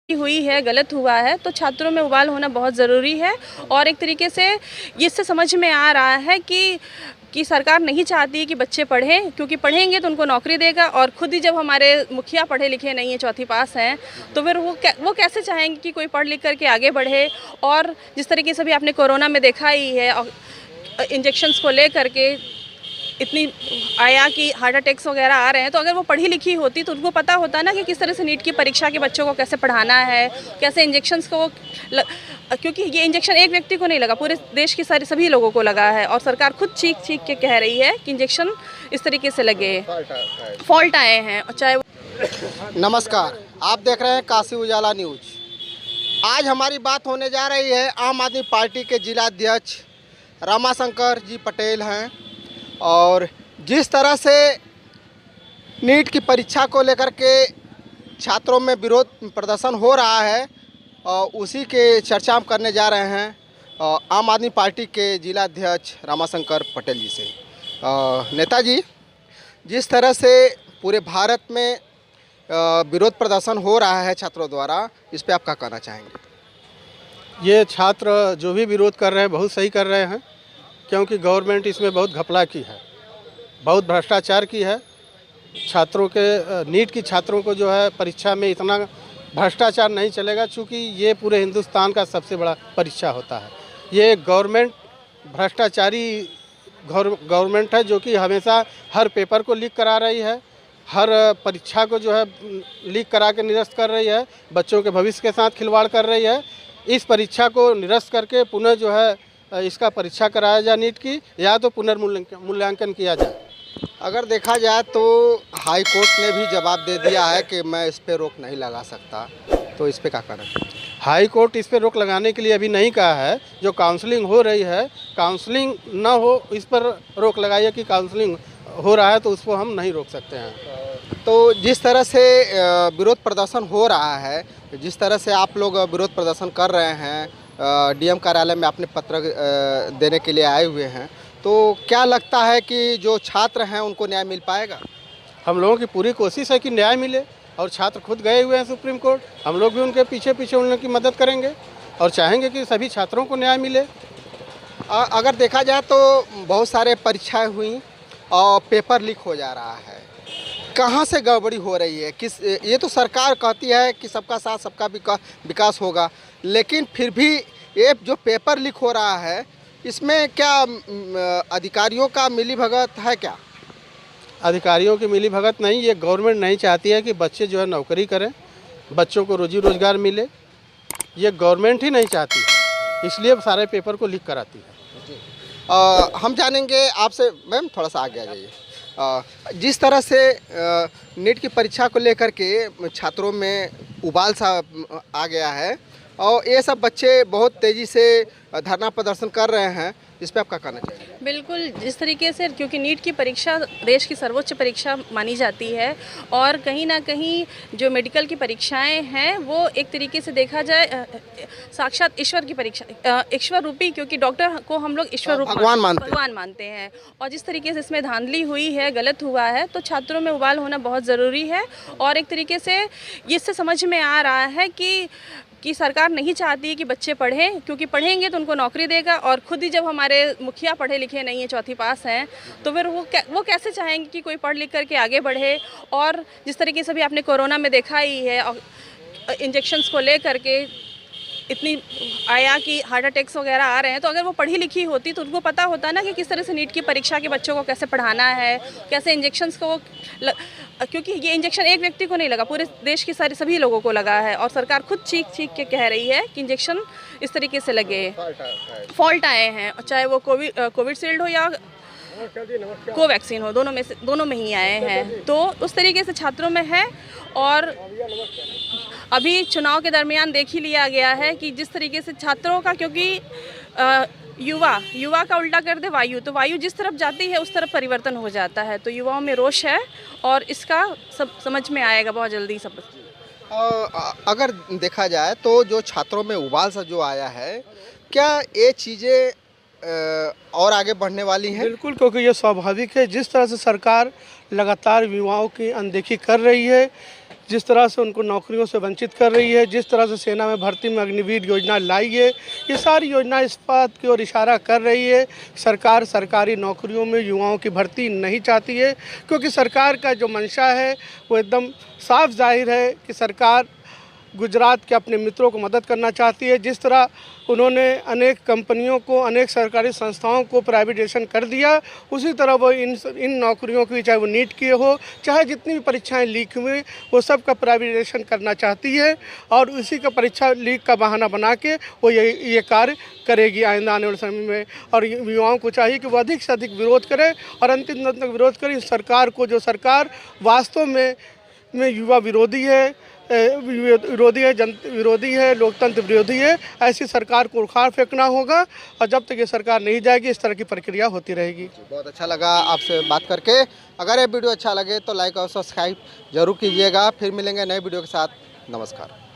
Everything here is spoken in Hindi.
हुई है, गलत हुआ है, तो छात्रों में उबाल होना बहुत ज़रूरी है। और एक तरीके से इससे समझ में आ रहा है कि सरकार नहीं चाहती कि बच्चे पढ़ें, क्योंकि पढ़ेंगे तो उनको नौकरी देगा। और खुद ही जब हमारे मुखिया पढ़े लिखे नहीं हैं, चौथी पास हैं, तो फिर वो कैसे चाहेंगे कि कोई पढ़ लिख करके आगे बढ़े। और जिस तरीके से भी आपने कोरोना में देखा ही है, और इंजेक्शंस को ले करके इतनी आया कि हार्ट अटैक्स वगैरह आ रहे हैं, तो अगर वो पढ़ी लिखी होती तो उनको पता होता ना कि किस तरह से नीट की परीक्षा के बच्चों को कैसे पढ़ाना है, कैसे इंजेक्शंस को क्योंकि ये इंजेक्शन एक व्यक्ति को नहीं लगा, पूरे देश के सभी लोगों को लगा है। और सरकार खुद चीख चीख के कह रही है कि इंजेक्शन इस तरीके से लगे, फॉल्ट आए हैं। चाहे नमस्कार, आप देख रहे हैं काशी उजाला न्यूज। आज हमारी बात होने जा रही है आम आदमी पार्टी के जिलाध्यक्ष रमाशंकर जी पटेल हैं। और जिस तरह से नीट की परीक्षा को लेकर के छात्रों में विरोध प्रदर्शन हो रहा है, उसी के चर्चा हम करने जा रहे हैं आम आदमी पार्टी के जिलाध्यक्ष रमाशंकर पटेल जी से। नेताजी, जिस तरह से पूरे भारत में विरोध प्रदर्शन हो रहा है छात्रों द्वारा, इस पे आप क्या कहना चाहेंगे? ये छात्र जो भी विरोध कर रहे हैं बहुत सही कर रहे हैं, क्योंकि गवर्नमेंट इसमें बहुत घपला की है, बहुत भ्रष्टाचार की है। छात्रों के नीट की छात्रों को जो है परीक्षा में इतना भ्रष्टाचार नहीं चलेगा, चूँकि ये पूरे हिंदुस्तान का सबसे बड़ा परीक्षा होता है। ये गवर्नमेंट भ्रष्टाचारी गवर्नमेंट है, जो कि हमेशा हर पेपर को लीक करा रही है, हर परीक्षा को जो है लीक करा के निरस्त कर रही है, बच्चों के भविष्य के साथ खिलवाड़ कर रही है। इस परीक्षा को निरस्त करके पुनः जो है इसका परीक्षा कराया जाए नीट की, या तो पुनर्मूल्यांकन किया जाए। अगर देखा जाए तो हाई कोर्ट ने भी जवाब दे दिया है कि मैं इस पे रोक नहीं लगा सकता, तो इस पे क्या करना चाहिए? हाई कोर्ट इस पे रोक लगाने के लिए अभी नहीं कहा है। जो काउंसलिंग हो रही है, काउंसलिंग ना हो इस पर रोक लगाइए। कि काउंसलिंग हो रहा है तो उसको हम नहीं रोक सकते हैं। तो जिस तरह से विरोध प्रदर्शन हो रहा है, जिस तरह से आप लोग विरोध प्रदर्शन कर रहे हैं, डीएम कार्यालय में अपने पत्र देने के लिए आए हुए हैं, तो क्या लगता है कि जो छात्र हैं उनको न्याय मिल पाएगा? हम लोगों की पूरी कोशिश है कि न्याय मिले, और छात्र खुद गए हुए हैं सुप्रीम कोर्ट। हम लोग भी उनके पीछे पीछे उनकी मदद करेंगे और चाहेंगे कि सभी छात्रों को न्याय मिले। अगर देखा जाए तो बहुत सारे परीक्षाएं हुई और पेपर लीक हो जा रहा है। कहाँ से गड़बड़ी हो रही है? ये तो सरकार कहती है कि सबका साथ सबका विकास होगा, लेकिन फिर भी ये जो पेपर लीक हो रहा है, इसमें क्या अधिकारियों का मिलीभगत है क्या? अधिकारियों की मिलीभगत नहीं, ये गवर्नमेंट नहीं चाहती है कि बच्चे जो है नौकरी करें, बच्चों को रोजी रोजगार मिले। ये गवर्नमेंट ही नहीं चाहती, इसलिए सारे पेपर को लीक कराती है। हम जानेंगे आपसे, मैम थोड़ा सा आगे आ जाइए। जिस तरह से नीट की परीक्षा को लेकर के छात्रों में उबाल सा आ गया है, और ये सब बच्चे बहुत तेज़ी से धरना प्रदर्शन कर रहे हैं, इस पर आप क्या कहना चाहिए? बिल्कुल, जिस तरीके से, क्योंकि नीट की परीक्षा देश की सर्वोच्च परीक्षा मानी जाती है, और कहीं ना कहीं जो मेडिकल की परीक्षाएं हैं वो एक तरीके से देखा जाए साक्षात ईश्वर की परीक्षा, ईश्वर रूपी, क्योंकि डॉक्टर को हम लोग ईश्वर रूप भगवान मानते हैं। और जिस तरीके से इसमें धांधली हुई है, गलत हुआ है, तो छात्रों में उबाल होना बहुत ज़रूरी है। और एक तरीके से इससे समझ में आ रहा है कि सरकार नहीं चाहती कि बच्चे पढ़ें, क्योंकि पढ़ेंगे तो उनको नौकरी देगा। और खुद ही जब हमारे मुखिया पढ़े लिखे नहीं हैं, चौथी पास हैं, तो फिर वो कैसे चाहेंगे कि कोई पढ़ लिख करके आगे बढ़े। और जिस तरीके से भी आपने कोरोना में देखा ही है, और इंजेक्शंस को ले करके इतनी आया कि हार्ट अटैक्स वगैरह आ रहे हैं, तो अगर वो पढ़ी लिखी होती तो उनको पता होता ना कि किस तरह से नीट की परीक्षा के बच्चों को कैसे पढ़ाना है, कैसे इंजेक्शंस को क्योंकि ये इंजेक्शन एक व्यक्ति को नहीं लगा, पूरे देश के सभी लोगों को लगा है। और सरकार खुद चीख चीख के कह रही है कि इंजेक्शन इस तरीके से लगे, फॉल्ट आए हैं। चाहे वो कोविशील्ड हो या कोवैक्सीन हो, दोनों में ही आए हैं। तो उस तरीके से छात्रों में है। और अभी चुनाव के दरमियान देख ही लिया गया है कि जिस तरीके से छात्रों का, क्योंकि युवा का उल्टा कर दे वायु, तो वायु जिस तरफ जाती है उस तरफ परिवर्तन हो जाता है। तो युवाओं में रोष है, और इसका सब समझ में आएगा बहुत जल्दी सब। अगर देखा जाए तो जो छात्रों में उबाल सा जो आया है, क्या ये चीज़ें और आगे बढ़ने वाली हैं? बिल्कुल, क्योंकि ये स्वाभाविक है। जिस तरह से सरकार लगातार युवाओं की अनदेखी कर रही है, जिस तरह से उनको नौकरियों से वंचित कर रही है, जिस तरह से सेना में भर्ती में अग्निवीर योजना लाई है, ये सारी योजना इस बात की ओर इशारा कर रही है सरकार सरकारी नौकरियों में युवाओं की भर्ती नहीं चाहती है, क्योंकि सरकार का जो मंशा है वो एकदम साफ जाहिर है कि सरकार गुजरात के अपने मित्रों को मदद करना चाहती है। जिस तरह उन्होंने अनेक कंपनियों को, अनेक सरकारी संस्थाओं को प्राइवेटाइजेशन कर दिया, उसी तरह वो इन नौकरियों की, चाहे वो नीट की हो, चाहे जितनी भी परीक्षाएं लीक हुई, वो सब का प्राइवेटाइजेशन करना चाहती है और उसी का परीक्षा लीक का बहाना बना के वो ये कार्य करेगी आइंदा आने वाले समय में। और युवाओं को चाहिए कि वो अधिक से अधिक विरोध करें और अंतिम दिन तक विरोध करें इस सरकार को, जो सरकार वास्तव में युवा विरोधी है, विरोधी है, लोकतंत्र विरोधी है। ऐसी सरकार को उखाड़ फेंकना होगा और जब तक ये सरकार नहीं जाएगी इस तरह की प्रक्रिया होती रहेगी। बहुत अच्छा लगा आपसे बात करके। अगर ये वीडियो अच्छा लगे तो लाइक और सब्सक्राइब जरूर कीजिएगा। फिर मिलेंगे नए वीडियो के साथ। नमस्कार।